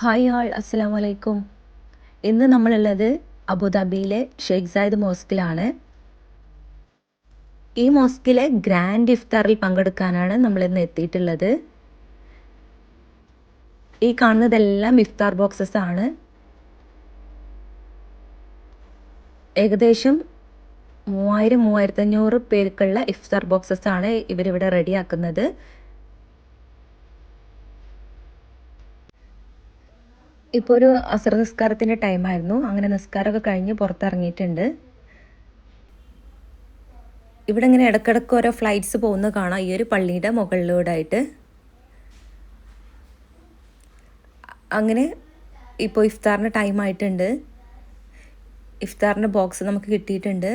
Hi ആൾ അസ്സലാമു അലൈക്കും. ഇന്ന് നമ്മളുള്ളത് അബുദാബിയിലെ ഷെയ്ഖ് സായിദ് മോസ്കിലാണ്. ഈ മോസ്കിലെ ഗ്രാൻഡ് ഇഫ്താറിൽ പങ്കെടുക്കാനാണ് നമ്മളിന്ന് എത്തിയിട്ടുള്ളത്. ഈ കാണുന്നതെല്ലാം ഇഫ്താർ ബോക്സസ് ആണ്. ഏകദേശം 3000-3500 പേർക്കുള്ള ഇഫ്താർ ബോക്സസ് ആണ് ഇവരിവിടെ റെഡിയാക്കുന്നത്. ഇപ്പോൾ ഒരു അസർ നിസ്കാരത്തിൻ്റെ ടൈമായിരുന്നു. അങ്ങനെ നിസ്കാരമൊക്കെ കഴിഞ്ഞ് പുറത്തിറങ്ങിയിട്ടുണ്ട്. ഇവിടെ ഇങ്ങനെ ഇടയ്ക്കിടയ്ക്ക് ഓരോ ഫ്ലൈറ്റ്സ് പോകുന്നത് കാണാം, ഈ ഒരു പള്ളിയുടെ മുകളിലൂടായിട്ട്. അങ്ങനെ ഇപ്പോൾ ഇഫ്താറിൻ്റെ ടൈമായിട്ടുണ്ട്. ഇഫ്താറിൻ്റെ ബോക്സ് നമുക്ക് കിട്ടിയിട്ടുണ്ട്.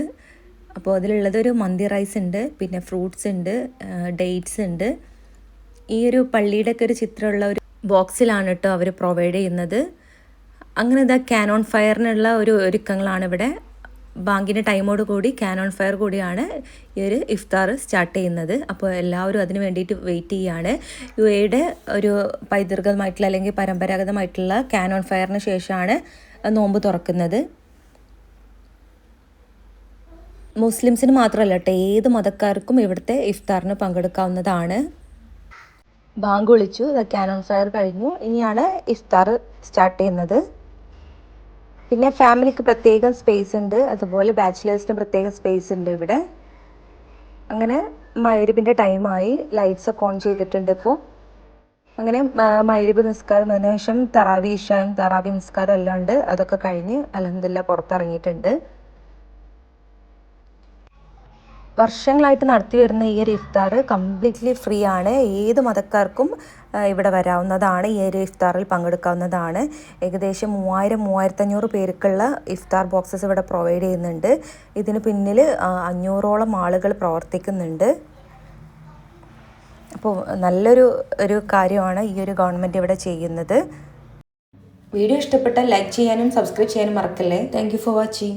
അപ്പോൾ അതിലുള്ളത് ഒരു മന്തി റൈസ് ഉണ്ട്, പിന്നെ ഫ്രൂട്ട്സ് ഉണ്ട്, ഡേറ്റ്സ് ഉണ്ട്. ഈ ഒരു പള്ളിയുടെയൊക്കെ ഒരു ചിത്രമുള്ള ഒരു ബോക്സിലാണ് കേട്ടോ അവർ പ്രൊവൈഡ് ചെയ്യുന്നത്. അങ്ങനെ ഇതാ ക്യാനോൺ ഫയറിനുള്ള ഒരു ഒരുക്കങ്ങളാണ് ഇവിടെ. ബാങ്കിൻ്റെ ടൈമോട് കൂടി ക്യാനോൺ ഫയർ കൂടിയാണ് ഈ ഒരു ഇഫ്താർ സ്റ്റാർട്ട് ചെയ്യുന്നത്. അപ്പോൾ എല്ലാവരും അതിന് വേണ്ടിയിട്ട് വെയിറ്റ് ചെയ്യുകയാണ്. UAE ഒരു പൈതൃകമായിട്ടുള്ള അല്ലെങ്കിൽ പരമ്പരാഗതമായിട്ടുള്ള ക്യാനോൺ ഫയറിന് ശേഷമാണ് നോമ്പ് തുറക്കുന്നത്. മുസ്ലിംസിന് മാത്രമല്ല കേട്ടോ, ഏത് മതക്കാർക്കും ഇവിടുത്തെ ഇഫ്താറിന് പങ്കെടുക്കാവുന്നതാണ്. ബാങ്ക് വിളിച്ചു, ക്യാനോൺ ഫയർ കഴിഞ്ഞു, ഇനിയാണ് ഇഫ്താർ സ്റ്റാർട്ട് ചെയ്യുന്നത്. പിന്നെ ഫാമിലിക്ക് പ്രത്യേകം സ്പേസ് ഉണ്ട്, അതുപോലെ ബാച്ചിലേഴ്സിന് പ്രത്യേക സ്പേസ് ഉണ്ട് ഇവിടെ. അങ്ങനെ മഗ്‌രിബിൻ്റെ ടൈമായി, ലൈറ്റ്സ് ഒക്കെ ഓൺ ചെയ്തിട്ടുണ്ട് ഇപ്പോൾ. അങ്ങനെ മഗ്‌രിബ് നിസ്കാരം ശേഷം തറാവി നിസ്കാരം എല്ലാം ഉണ്ട്. അതൊക്കെ കഴിഞ്ഞ് അൽഹംദുലില്ലാഹ് പുറത്തിറങ്ങിയിട്ടുണ്ട്. വർഷങ്ങളായിട്ട് നടത്തി വരുന്ന ഈ ഒരു ഇഫ്താർ കംപ്ലീറ്റ്ലി ഫ്രീ ആണ്. ഏത് മതക്കാർക്കും ഇവിടെ വരാവുന്നതാണ്, ഈ ഒരു ഇഫ്താറിൽ പങ്കെടുക്കാവുന്നതാണ്. ഏകദേശം 3000-3500 പേർക്കുള്ള ഇഫ്താർ ബോക്സസ് ഇവിടെ പ്രൊവൈഡ് ചെയ്യുന്നുണ്ട്. ഇതിന് പിന്നിൽ 500ഓളം ആളുകൾ പ്രവർത്തിക്കുന്നുണ്ട്. അപ്പോൾ നല്ലൊരു കാര്യമാണ് ഈ ഒരു ഗവൺമെൻറ് ഇവിടെ ചെയ്യുന്നത്. വീഡിയോ ഇഷ്ടപ്പെട്ടാൽ ലൈക്ക് ചെയ്യാനും സബ്സ്ക്രൈബ് ചെയ്യാനും മറക്കല്ലേ. Thank you for watching.